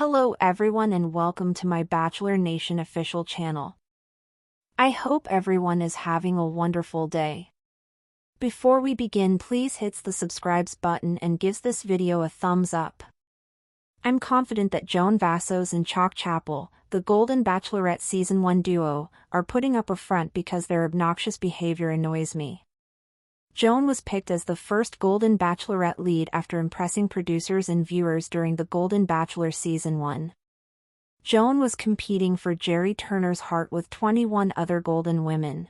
Hello everyone and welcome to my Bachelor Nation official channel. I hope everyone is having a wonderful day. Before we begin, please hit the subscribe button and gives this video a thumbs up. I'm confident that Joan Vassos and Chock Chapple, the Golden Bachelorette Season 1 duo, are putting up a front because their obnoxious behavior annoys me. Joan was picked as the first Golden Bachelorette lead after impressing producers and viewers during the Golden Bachelor Season 1. Joan was competing for Jerry Turner's heart with 21 other Golden women.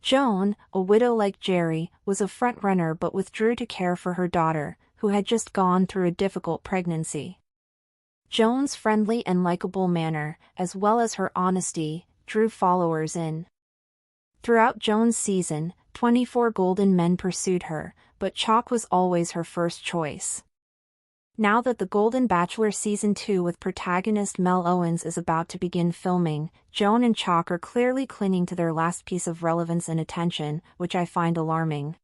Joan, a widow like Jerry, was a frontrunner but withdrew to care for her daughter, who had just gone through a difficult pregnancy. Joan's friendly and likable manner, as well as her honesty, drew followers in. Throughout Joan's season, 24 Golden men pursued her, but Chock was always her first choice. Now that the Golden Bachelor Season 2 with protagonist Mel Owens is about to begin filming, Joan and Chock are clearly clinging to their last piece of relevance and attention, which I find alarming.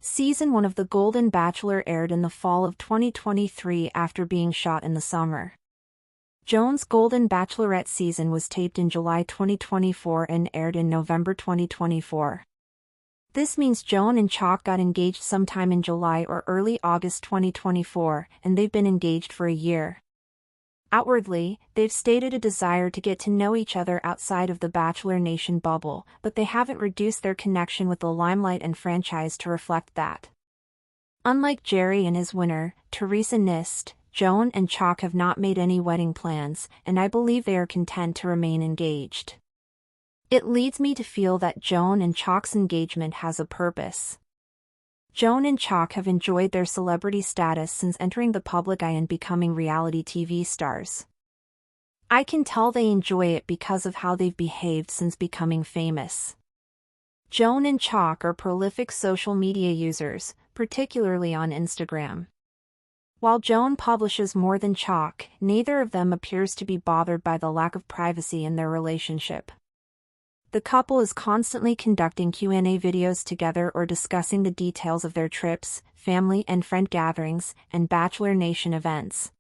Season 1 of The Golden Bachelor aired in the fall of 2023 after being shot in the summer. Joan's Golden Bachelorette season was taped in July 2024 and aired in November 2024. This means Joan and Chock got engaged sometime in July or early August 2024, and they've been engaged for a year. Outwardly, they've stated a desire to get to know each other outside of the Bachelor Nation bubble, but they haven't reduced their connection with the limelight and franchise to reflect that. Unlike Jerry and his winner, Teresa Nist, Joan and Chock have not made any wedding plans, and I believe they are content to remain engaged. It leads me to feel that Joan and Chock's engagement has a purpose. Joan and Chock have enjoyed their celebrity status since entering the public eye and becoming reality TV stars. I can tell they enjoy it because of how they've behaved since becoming famous. Joan and Chock are prolific social media users, particularly on Instagram. While Joan publishes more than Chock, neither of them appears to be bothered by the lack of privacy in their relationship. The couple is constantly conducting Q&A videos together or discussing the details of their trips, family and friend gatherings, and Bachelor Nation events.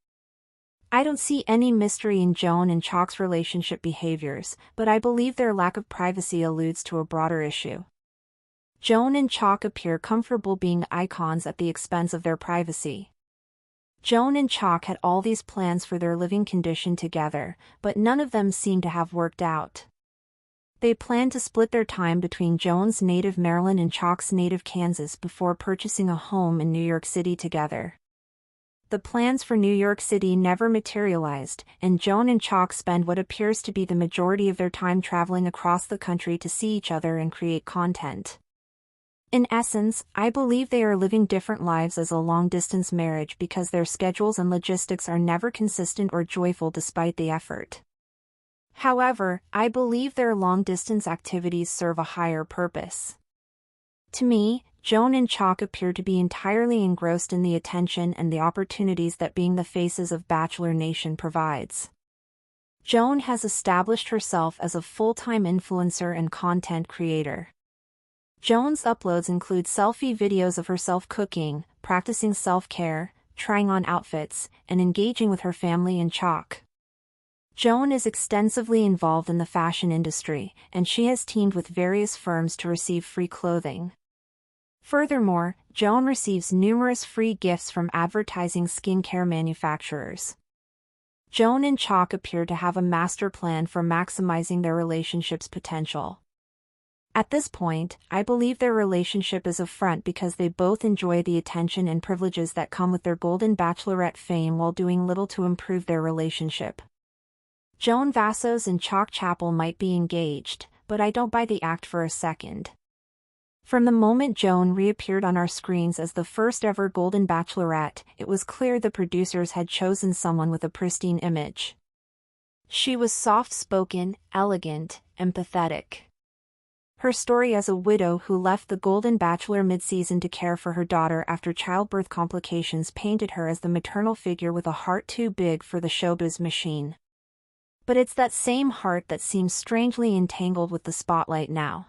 I don't see any mystery in Joan and Chock's relationship behaviors, but I believe their lack of privacy alludes to a broader issue. Joan and Chock appear comfortable being icons at the expense of their privacy. Joan and Chock had all these plans for their living condition together, but none of them seem to have worked out. They plan to split their time between Joan's native Maryland and Chock's native Kansas before purchasing a home in New York City together. The plans for New York City never materialized, and Joan and Chock spend what appears to be the majority of their time traveling across the country to see each other and create content. In essence, I believe they are living different lives as a long-distance marriage because their schedules and logistics are never consistent or joyful despite the effort. However, I believe their long-distance activities serve a higher purpose. To me, Joan and Chock appear to be entirely engrossed in the attention and the opportunities that being the faces of Bachelor Nation provides. Joan has established herself as a full-time influencer and content creator. Joan's uploads include selfie videos of herself cooking, practicing self-care, trying on outfits, and engaging with her family and Chock. Joan is extensively involved in the fashion industry, and she has teamed with various firms to receive free clothing. Furthermore, Joan receives numerous free gifts from advertising skincare manufacturers. Joan and Chock appear to have a master plan for maximizing their relationship's potential. At this point, I believe their relationship is a front because they both enjoy the attention and privileges that come with their Golden Bachelorette fame while doing little to improve their relationship. Joan Vassos and Chock Chapple might be engaged, but I don't buy the act for a second. From the moment Joan reappeared on our screens as the first ever Golden Bachelorette, it was clear the producers had chosen someone with a pristine image. She was soft-spoken, elegant, empathetic. Her story as a widow who left the Golden Bachelor mid-season to care for her daughter after childbirth complications painted her as the maternal figure with a heart too big for the showbiz machine. But it's that same heart that seems strangely entangled with the spotlight now.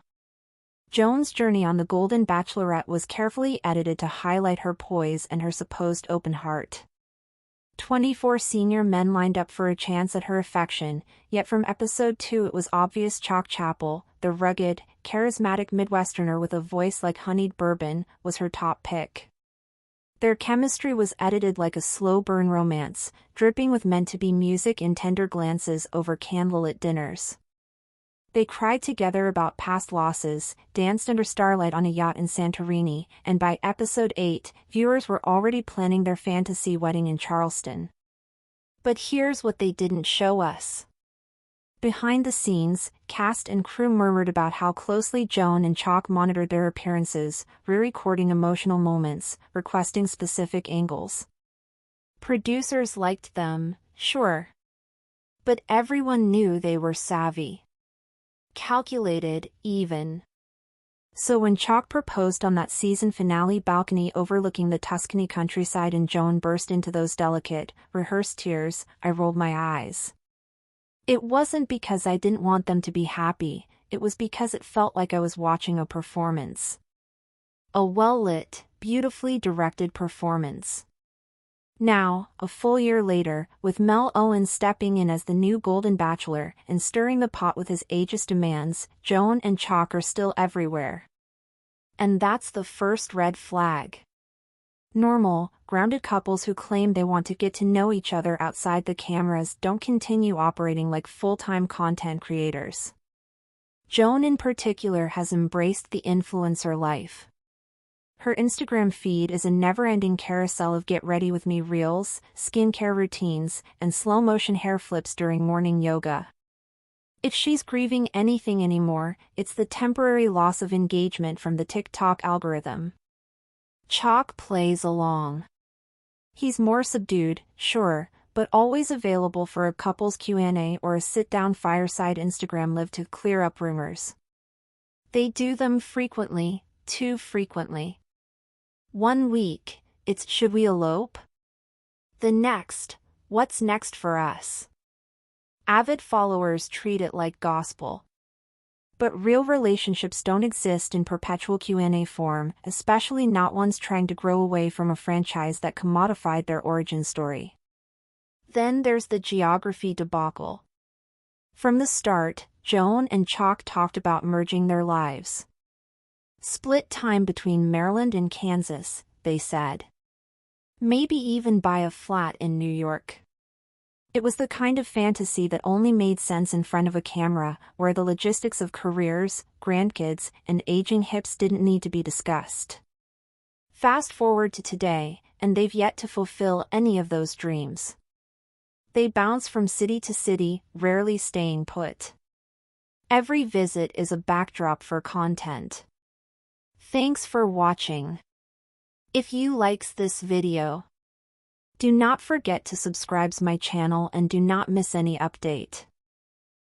Joan's journey on the Golden Bachelorette was carefully edited to highlight her poise and her supposed open heart. 24 senior men lined up for a chance at her affection, yet from episode 2 it was obvious Chock Chapple, the rugged, charismatic Midwesterner with a voice like honeyed bourbon, was her top pick. Their chemistry was edited like a slow-burn romance, dripping with meant-to-be music and tender glances over candlelit dinners. They cried together about past losses, danced under starlight on a yacht in Santorini, and by episode 8, viewers were already planning their fantasy wedding in Charleston. But here's what they didn't show us. Behind the scenes, cast and crew murmured about how closely Joan and Chock monitored their appearances, re-recording emotional moments, requesting specific angles. Producers liked them, sure. But everyone knew they were savvy. Calculated, even. So when Chock proposed on that season finale balcony overlooking the Tuscany countryside and Joan burst into those delicate, rehearsed tears, I rolled my eyes. It wasn't because I didn't want them to be happy, it was because it felt like I was watching a performance. A well-lit, beautifully directed performance. Now, a full year later, with Mel Owens stepping in as the new Golden Bachelor and stirring the pot with his ageist demands, Joan and Chock are still everywhere. And that's the first red flag. Normal, grounded couples who claim they want to get to know each other outside the cameras don't continue operating like full-time content creators. Joan in particular has embraced the influencer life. Her Instagram feed is a never-ending carousel of get-ready-with-me reels, skincare routines, and slow-motion hair flips during morning yoga. If she's grieving anything anymore, it's the temporary loss of engagement from the TikTok algorithm. Chock plays along. He's more subdued, sure, but always available for a couple's Q&A or a sit-down fireside Instagram live to clear up rumors. They do them frequently, too frequently. One week, it's should we elope? The next, what's next for us? Avid followers treat it like gospel. But real relationships don't exist in perpetual Q&A form, especially not ones trying to grow away from a franchise that commodified their origin story. Then there's the geography debacle. From the start, Joan and Chock talked about merging their lives. Split time between Maryland and Kansas, they said. Maybe even buy a flat in New York. It was the kind of fantasy that only made sense in front of a camera, where the logistics of careers, grandkids, and aging hips didn't need to be discussed. Fast forward to today, and they've yet to fulfill any of those dreams. They bounce from city to city, rarely staying put. Every visit is a backdrop for content. Thanks for watching. If you likes this video, do not forget to subscribe to my channel and do not miss any update.